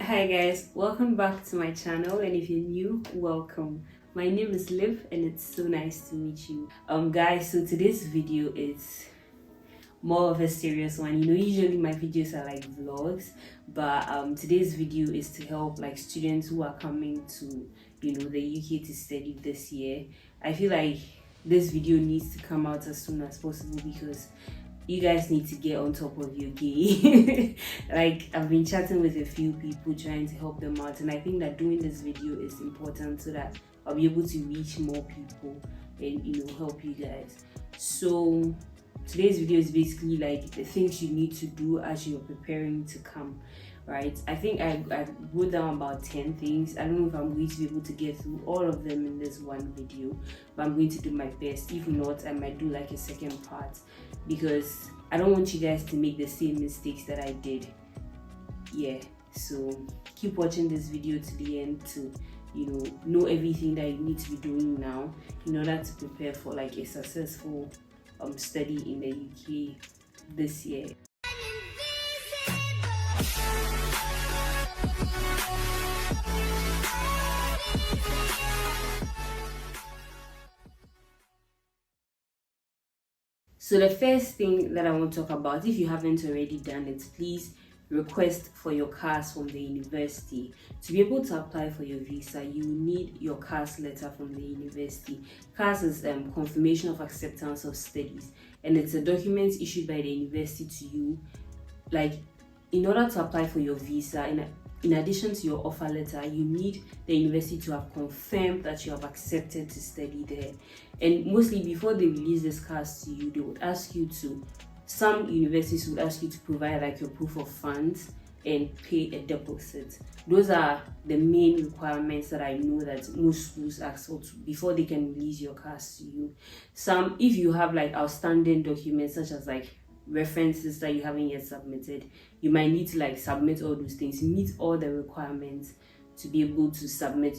Hi guys, welcome back to my channel, and if you're new, welcome. My name is Liv and it's so nice to meet you. Guys, so today's video is more of a serious one. Usually my videos are like vlogs, but today's video is to help like students who are coming to the UK to study this year. I feel like this video needs to come out as soon as possible because you guys need to get on top of your game. Like, I've been chatting with a few people trying to help them out, and I think that doing this video is important so that I'll be able to reach more people and help you guys. So today's video is basically like the things you need to do as you're preparing to come, right? I think I wrote down about 10 things. I don't know if I'm going to be able to get through all of them in this one video, but I'm going to do my best. If not, I might do like a second part because I don't want you guys to make the same mistakes that I did. Yeah, so keep watching this video to the end to know everything that you need to be doing now in order to prepare for like a successful study in the UK this year. So the first thing that I want to talk about, if you haven't already done it, please request for your CAS from the university. To be able to apply for your visa, you need your CAS letter from the university. CAS is confirmation of acceptance of studies, and it's a document issued by the university to you, like in order to apply for your visa. In addition to your offer letter, you need the university to have confirmed that you have accepted to study there. And mostly before they release this CAS to you, they would ask you to, some universities would ask you to provide like your proof of funds and pay a deposit. Those are the main requirements that I know that most schools ask for before they can release your CAS to you. Some, if you have like outstanding documents such as like references that you haven't yet submitted, you might need to like submit all those things, meet all the requirements to be able to submit,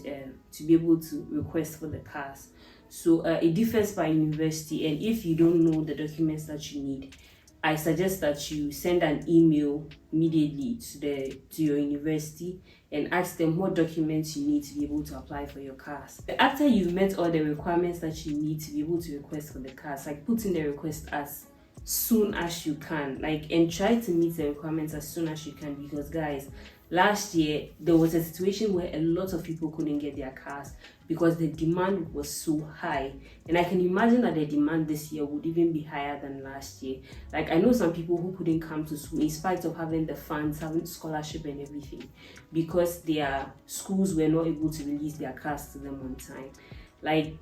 to be able to request for the CAS. So it differs by university, and if you don't know the documents that you need, I suggest that you send an email immediately to your university and ask them what documents you need to be able to apply for your CAS. After you've met all the requirements that you need to be able to request for the CAS, like put in the request as soon as you can, and try to meet the requirements as soon as you can, because guys, last year there was a situation where a lot of people couldn't get their CAS because the demand was so high, and I can imagine that the demand this year would even be higher than last year. Like, I know some people who couldn't come to school in spite of having the funds, having scholarship and everything, because their schools were not able to release their CAS to them on time. Like,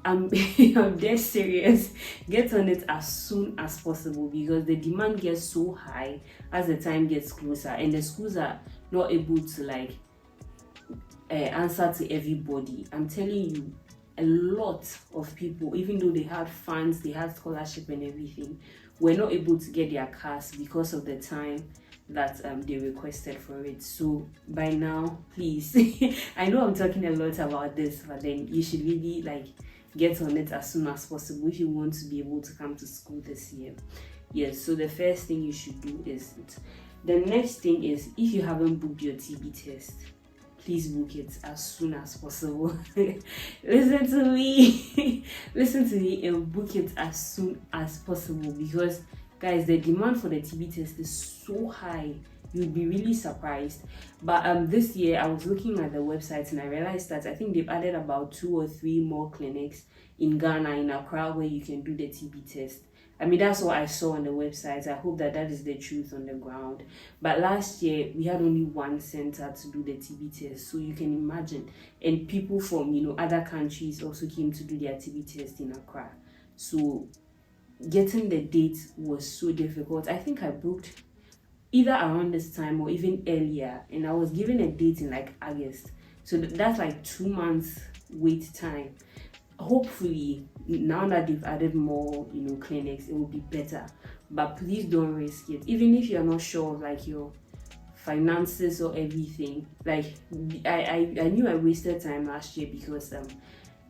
I'm dead serious. Get on it as soon as possible because the demand gets so high as the time gets closer, and the schools are not able to answer to everybody. I'm telling you, a lot of people, even though they had funds, they had scholarship and everything, were not able to get their CAS because of the time that they requested for it. So by now, please, I know I'm talking a lot about this, but then you should really get on it as soon as possible if you want to be able to come to school this year. Yes, so the first thing you should do is it. The next thing is, if you haven't booked your TB test, please book it as soon as possible. Listen to me and book it as soon as possible, because guys, the demand for the TB test is so high. You'd be really surprised. But this year I was looking at the website and I realized that I think they've added about 2 or 3 more clinics in Ghana, in Accra, where you can do the TB test. I mean, that's what I saw on the website. I hope that is the truth on the ground. But last year we had only one center to do the TB test, so you can imagine. And people from other countries also came to do their TB test in Accra. So getting the date was so difficult. I think I booked either around this time or even earlier, and I was given a date in August. So that's 2 months wait time. Hopefully now that they've added more clinics, it will be better, but please don't risk it. Even if you're not sure of your finances or everything, I knew I wasted time last year because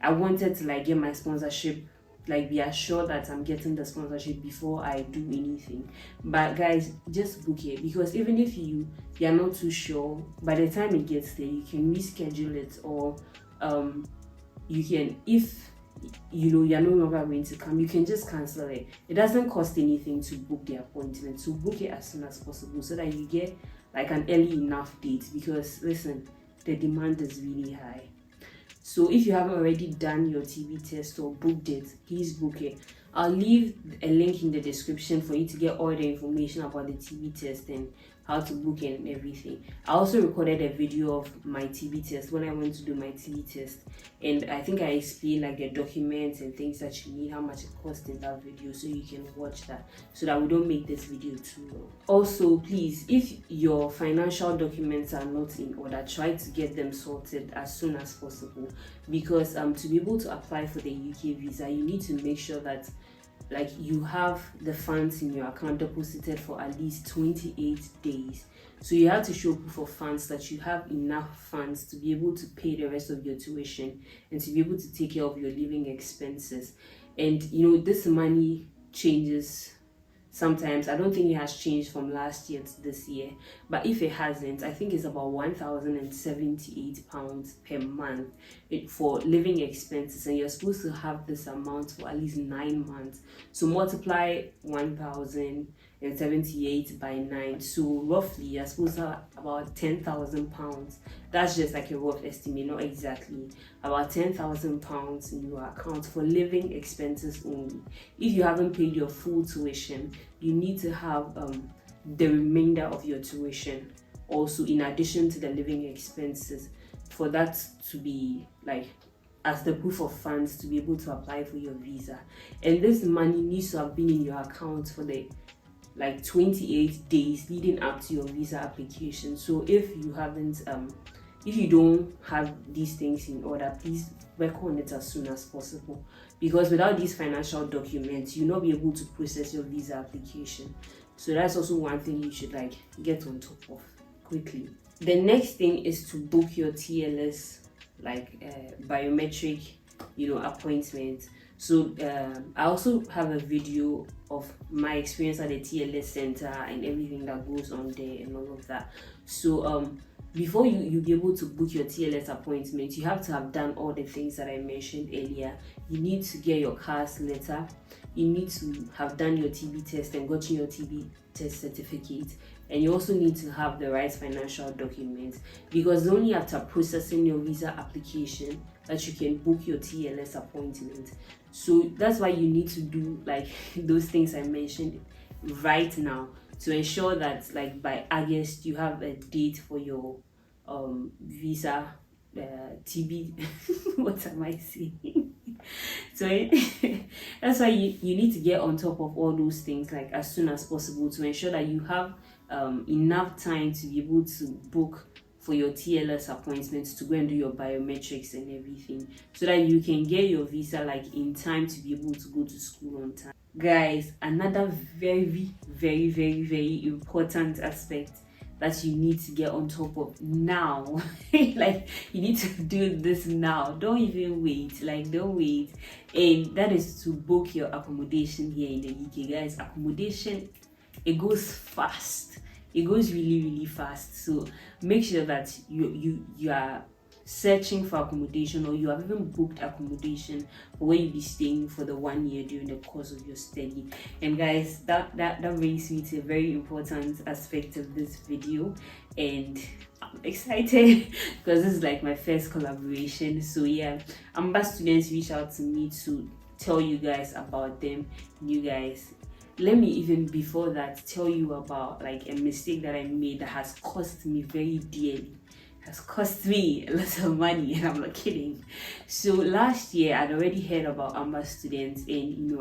I wanted to get my sponsorship like be assured that I'm getting the sponsorship before I do anything. But guys, just book it, because even if you're not too sure, by the time it gets there, you can reschedule it, or you can, if you're no longer going to come, you can just cancel it. It doesn't cost anything to book the appointment, so book it as soon as possible so that you get like an early enough date, because listen, the demand is really high. So if you haven't already done your TB test or booked it, please book it. I'll leave a link in the description for you to get all the information about the TB test and how to book it and everything. I also recorded a video of my TB test when I went to do my TB test, and I think I explained like the documents and things that you need, how much it costs in that video, so you can watch that so that we don't make this video too long. Also, please, if your financial documents are not in order, try to get them sorted as soon as possible, because to be able to apply for the UK visa, you need to make sure that like you have the funds in your account deposited for at least 28 days. So you have to show proof of funds that you have enough funds to be able to pay the rest of your tuition and to be able to take care of your living expenses. And this money changes sometimes. I don't think it has changed from last year to this year, but if it hasn't, I think it's about £1,078 per month for living expenses, and you're supposed to have this amount for at least 9 months. So multiply 1,078 by 9, so roughly you're supposed to have about £10,000. That's just like a rough estimate, not exactly. About £10,000 in your account for living expenses only. If you haven't paid your full tuition, you need to have the remainder of your tuition also, in addition to the living expenses, for that to be like as the proof of funds to be able to apply for your visa. And this money needs to have been in your account for the like 28 days leading up to your visa application. So if you haven't if you don't have these things in order, please work on it as soon as possible, because without these financial documents, you'll not be able to process your visa application. So that's also one thing you should like get on top of quickly. The next thing is to book your TLS biometric appointment. So I also have a video of my experience at the TLS center and everything that goes on there and all of that. So before you'll be able to book your TLS appointment, you have to have done all the things that I mentioned earlier. You need to get your CAS letter, you need to have done your TB test and gotten your TB test certificate, and you also need to have the right financial documents, because only after processing your visa application that you can book your TLS appointment. So that's why you need to do like those things I mentioned right now, to ensure that like by August you have a date for your visa TB what am I saying? So that's why you need to get on top of all those things like as soon as possible, to ensure that you have enough time to be able to book for your TLS appointments, to go and do your biometrics and everything, so that you can get your visa like in time to be able to go to school on time. Guys, another very, very, very, very important aspect that you need to get on top of now like you need to do this now, don't even wait, like don't wait, and that is to book your accommodation here in the UK. Guys, accommodation, it goes fast, it goes really, really fast. So make sure that you are searching for accommodation, or you have even booked accommodation for where you'll be staying for the 1 year during the course of your study. And guys, that brings me to a very important aspect of this video, and I'm excited because this is like my first collaboration. So yeah, AMBA students reach out to me to tell you guys about them. You guys, let me even before that tell you about like a mistake that I made that has cost me very dearly. Has cost me a lot of money, and I'm not kidding. So last year I'd already heard about AMBA students, and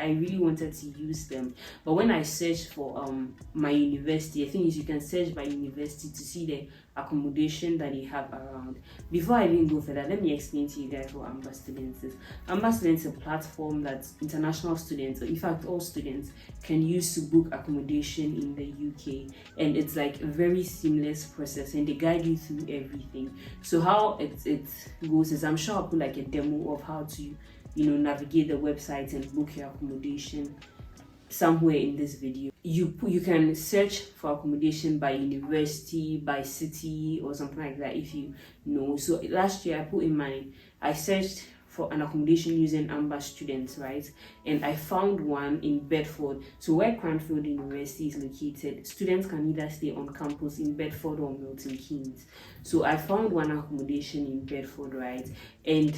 I really wanted to use them. But when I searched for my university, I think you can search by university to see the accommodation that they have around. Before I even go further, let me explain to you guys what AMBA students is. AMBA students is a platform that international students, or in fact all students, can use to book accommodation in the UK, and it's like a very seamless process, and they guide you through everything. So how it goes is, I'm sure I'll put like a demo of how to navigate the website and book your accommodation somewhere in this video. You can search for accommodation by university, by city, or something like that if you know. So last year I searched for an accommodation using Amber Students, right? And I found one in Bedford. So where Cranfield University is located, students can either stay on campus in Bedford or Milton Keynes. So I found one accommodation in Bedford, right? And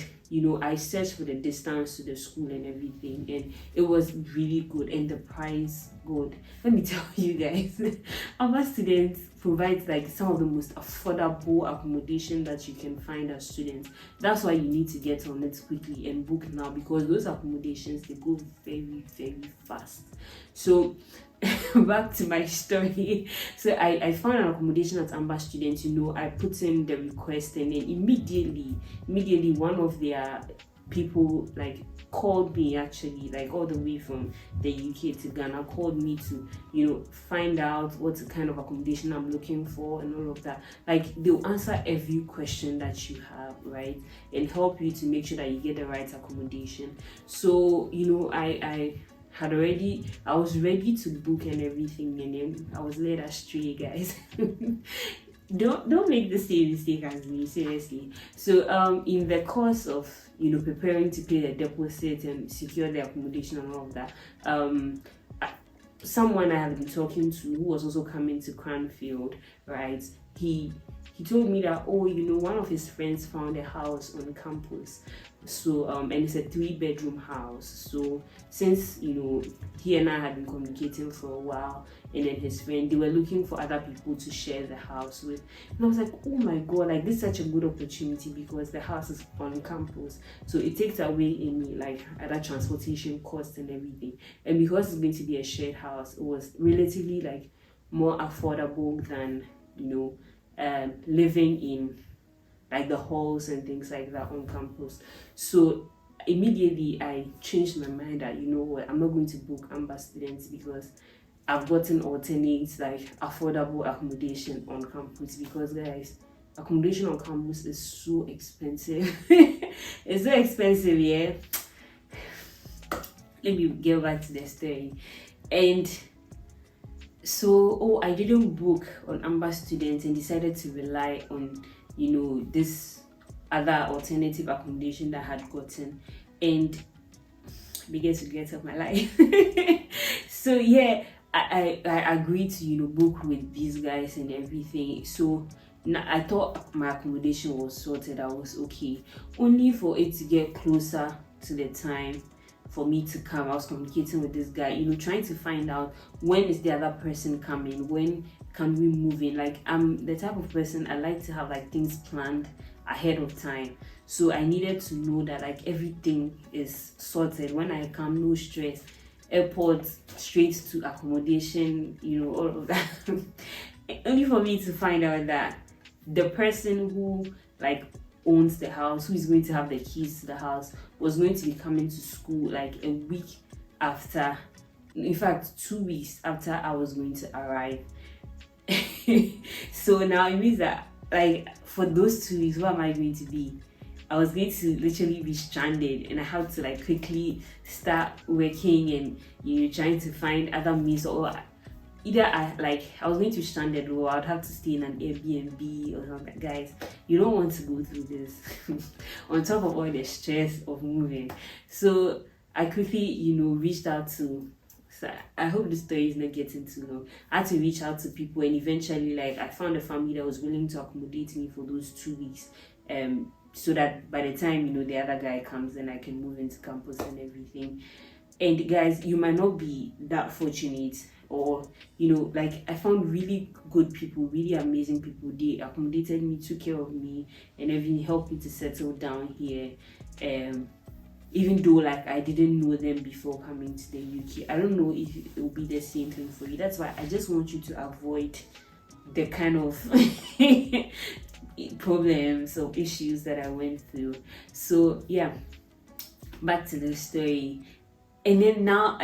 I searched for the distance to the school and everything, and it was really good, and the price good. Let me tell you guys, Amber Students provides like some of the most affordable accommodation that you can find as students. That's why you need to get on it quickly and book now, because those accommodations, they go very, very fast. So back to my story. So I found an accommodation at Amber Students. I put in the request, and then immediately one of their people like called me, actually, like all the way from the UK to Ghana, called me to find out what kind of accommodation I'm looking for and all of that. Like, they'll answer every question that you have, right, and help you to make sure that you get the right accommodation. So I was ready to book and everything, and then I was led astray, guys. Don't make the same mistake as me, seriously. So in the course of preparing to pay the deposit and secure the accommodation and all of that, someone I had been talking to, who was also coming to Cranfield, right, he told me that, one of his friends found a house on campus. So and it's a 3-bedroom house. So since he and I had been communicating for a while, and then his friend, they were looking for other people to share the house with, and I was like, oh my god, like, this is such a good opportunity, because the house is on campus, so it takes away any like other transportation costs and everything. And because it's going to be a shared house, it was relatively like more affordable than living in like the halls and things like that on campus. So immediately I changed my mind that, what, I'm not going to book Amber Students, because I've gotten alternate like affordable accommodation on campus. Because guys, accommodation on campus is so expensive. It's so expensive, yeah. Let me get back to the story. And so I didn't book on Amber Students and decided to rely on this other alternative accommodation that I had gotten, and biggest regret of my life. So yeah, I agreed to book with these guys and everything. So I thought my accommodation was sorted, I was okay, only for it to get closer to the time for me to come. I was communicating with this guy, trying to find out when is the other person coming, when can we move in. Like, I'm the type of person, I like to have like things planned ahead of time. So I needed to know that like everything is sorted when I come, no stress, airport straight to accommodation, all of that. Only for me to find out that the person who like owns the house, who is going to have the keys to the house, was going to be coming to school like a week after, in fact 2 weeks after I was going to arrive. So now it means that like for those 2 weeks, where am I going to be? I was going to literally be stranded, and I have to like quickly start working and trying to find other means, or either I was going to be stranded, or I'd have to stay in an Airbnb or something. Guys, you don't want to go through this on top of all the stress of moving. So I quickly reached out to, so I hope the story is not getting too long. I had to reach out to people, and eventually like I found a family that was willing to accommodate me for those 2 weeks, so that by the time the other guy comes, then I can move into campus and everything. And guys, you might not be that fortunate, or like I found really good people, really amazing people. They accommodated me, took care of me and everything, helped me to settle down here, even though like I didn't know them before coming to the UK. I don't know if it will be the same thing for you. That's why I just want you to avoid the kind of problems or issues that I went through. So yeah, back to the story. And then now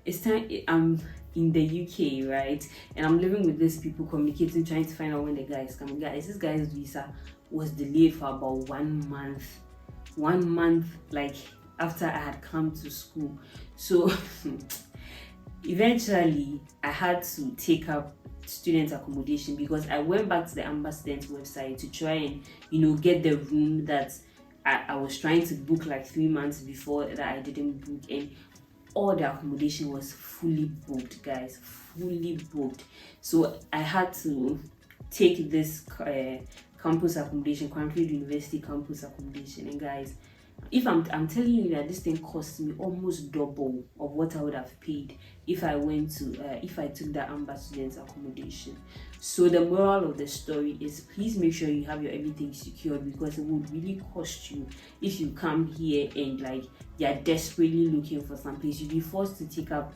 it's time, I'm in the UK, right, and I'm living with these people, communicating, trying to find out when the guy is coming. Guys, this guy's visa was delayed for about 1 month, like after I had come to school. So eventually I had to take up student accommodation because I went back to the Amber Students website to try and get the room that I was trying to book like 3 months before that I didn't book, and all the accommodation was fully booked, guys, fully booked. So I had to take this campus accommodation, Cranfield University campus accommodation. And guys, if I'm telling you that this thing cost me almost double of what I would have paid if I went to if I took the Amber Students accommodation. So the moral of the story is, please make sure you have your everything secured, because it would really cost you if you come here and like you're desperately looking for some place. You'll be forced to take up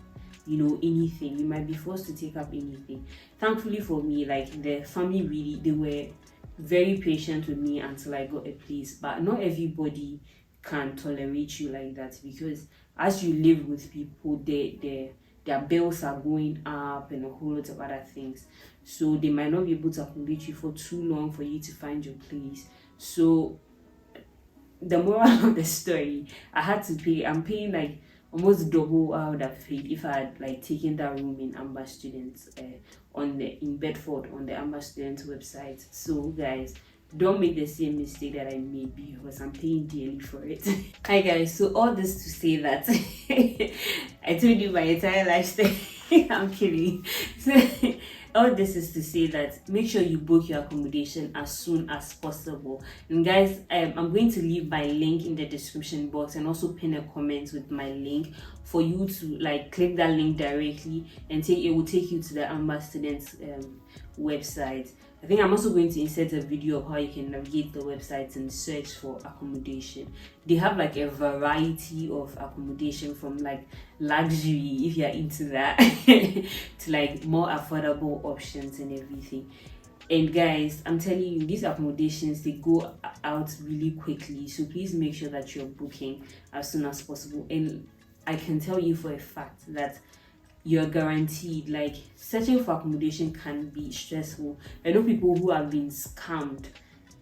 anything. You might be forced to take up anything. Thankfully for me, like the family really, they were very patient with me until I got a place. But not everybody can tolerate you like that, because as you live with people, their bills are going up and a whole lot of other things. So they might not be able to accommodate you for too long for you to find your place. So the moral of the story, I had to pay. I'm paying like almost double what I would have paid if I had like taken that room in Amber Students in Bedford on the Amber Students website. So guys, don't make the same mistake that I made, because I'm paying dearly for it. Hi guys, so all this to say that I told you my entire lifestyle. I'm kidding. So all this is to say that make sure you book your accommodation as soon as possible. And guys, I'm going to leave my link in the description box and also pin a comment with my link for you to like click that link directly, and it will take you to the Amber Students website. I think I'm also going to insert a video of how you can navigate the website and search for accommodation. They have like a variety of accommodation, from like luxury, if you're into that, to like more affordable options and everything. And guys, I'm telling you, these accommodations, they go out really quickly. So please make sure that you're booking as soon as possible. And I can tell you for a fact that you're guaranteed, like, searching for accommodation can be stressful. I know people who have been scammed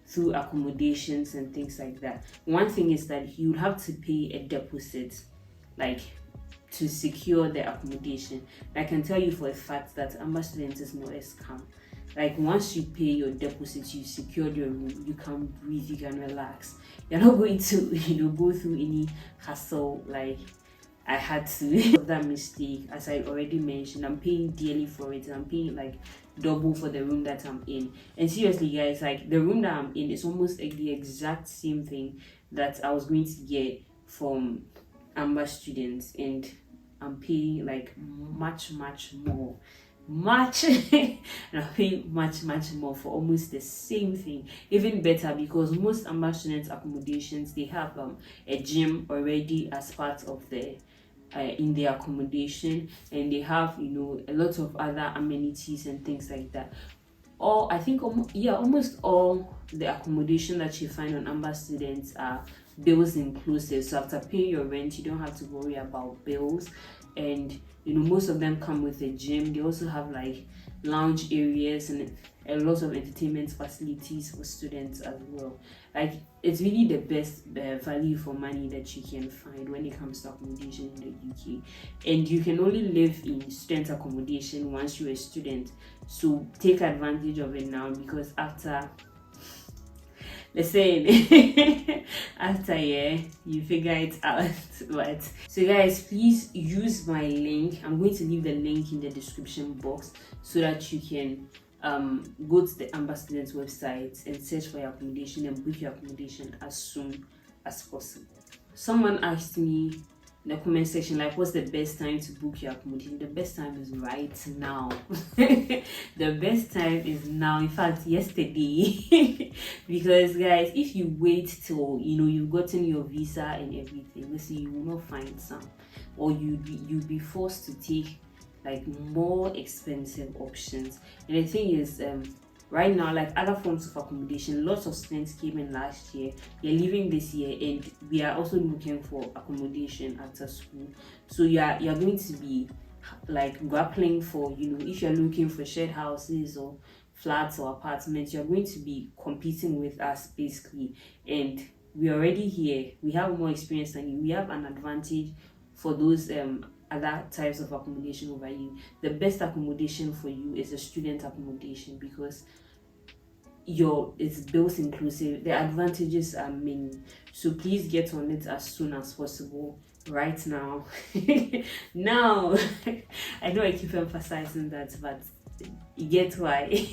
through accommodations and things like that. One thing is that you would have to pay a deposit, like, to secure the accommodation. I can tell you for a fact that Amber Students is not a scam. Like, once you pay your deposit, you secured your room, you can breathe, you can relax. You're not going to go through any hassle like I had to. Of that mistake, as I already mentioned, I'm paying dearly for it, and I'm paying like double for the room that I'm in. And seriously guys, like, the room that I'm in is almost like the exact same thing that I was going to get from Amber Students, and I'm paying like much more, and I'm paying much more for almost the same thing. Even better, because most Amber Students accommodations, they have a gym already as part of the in the accommodation, and they have a lot of other amenities and things like that. I think almost all the accommodation that you find on Amber Students are bills inclusive. So after paying your rent, you don't have to worry about bills. And most of them come with a gym. They also have like lounge areas and a lot of entertainment facilities for students as well. Like, it's really the best value for money that you can find when it comes to accommodation in the UK. And you can only live in student accommodation once you're a student, so take advantage of it now, because after, let's say, after you figure it out. But so guys, please use my link. I'm going to leave the link in the description box so that you can go to the Amber Students website and search for your accommodation and book your accommodation as soon as possible. Someone asked me in the comment section, like, what's the best time to book your accommodation? The best time is right now. The best time is now, in fact yesterday. Because guys, if you wait till you've gotten your visa and everything, listen, you will not find some, or you'll be forced to take like more expensive options. And the thing is, right now, like other forms of accommodation, lots of students came in last year, they're leaving this year, and we are also looking for accommodation after school. So you're going to be like grappling for, if you're looking for shared houses or flats or apartments, you're going to be competing with us basically. And we're already here, we have more experience than you, we have an advantage for those other types of accommodation over you. The best accommodation for you is a student accommodation because it's bills inclusive. The advantages are many, so please get on it as soon as possible, right now. Now I know I keep emphasizing that, but you get why.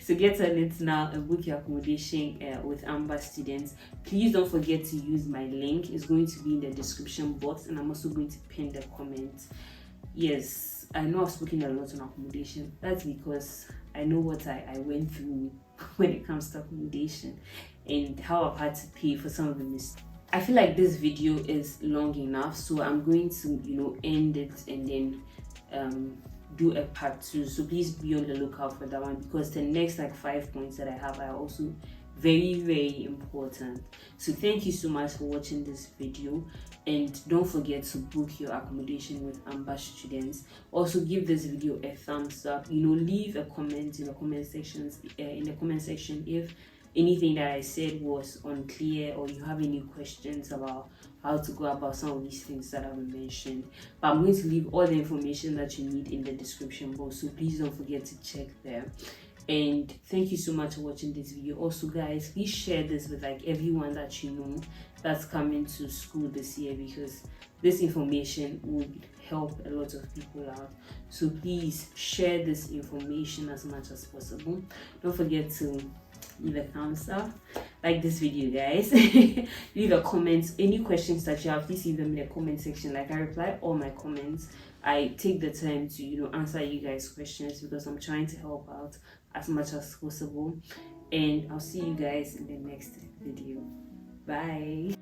So get on it now and book your accommodation with Amber students. Please don't forget to use my link. It's going to be in the description box, and I'm also going to pin the comments. Yes, I know I've spoken a lot on accommodation. That's because I know what I went through when it comes to accommodation and how I've had to pay for some of the mistakes. I feel like this video is long enough, so I'm going to end it and then do a part 2. So please be on the lookout for that one, because the next like 5 points that I have are also very, very important. So thank you so much for watching this video, and don't forget to book your accommodation with Amber students. Also give this video a thumbs up, leave a comment in the comment section if anything that I said was unclear, or you have any questions about how to go about some of these things that I've mentioned. But I'm going to leave all the information that you need in the description box, so please don't forget to check there. And thank you so much for watching this video. Also guys, please share this with like everyone that you know that's coming to school this year, because this information would help a lot of people out. So please share this information as much as possible. Don't forget to leave a thumbs up, like this video guys. Leave a comment. Any questions that you have, please leave them in the comment section. Like, I reply all my comments. I take the time to answer you guys questions, because I'm trying to help out as much as possible. And I'll see you guys in the next video. Bye.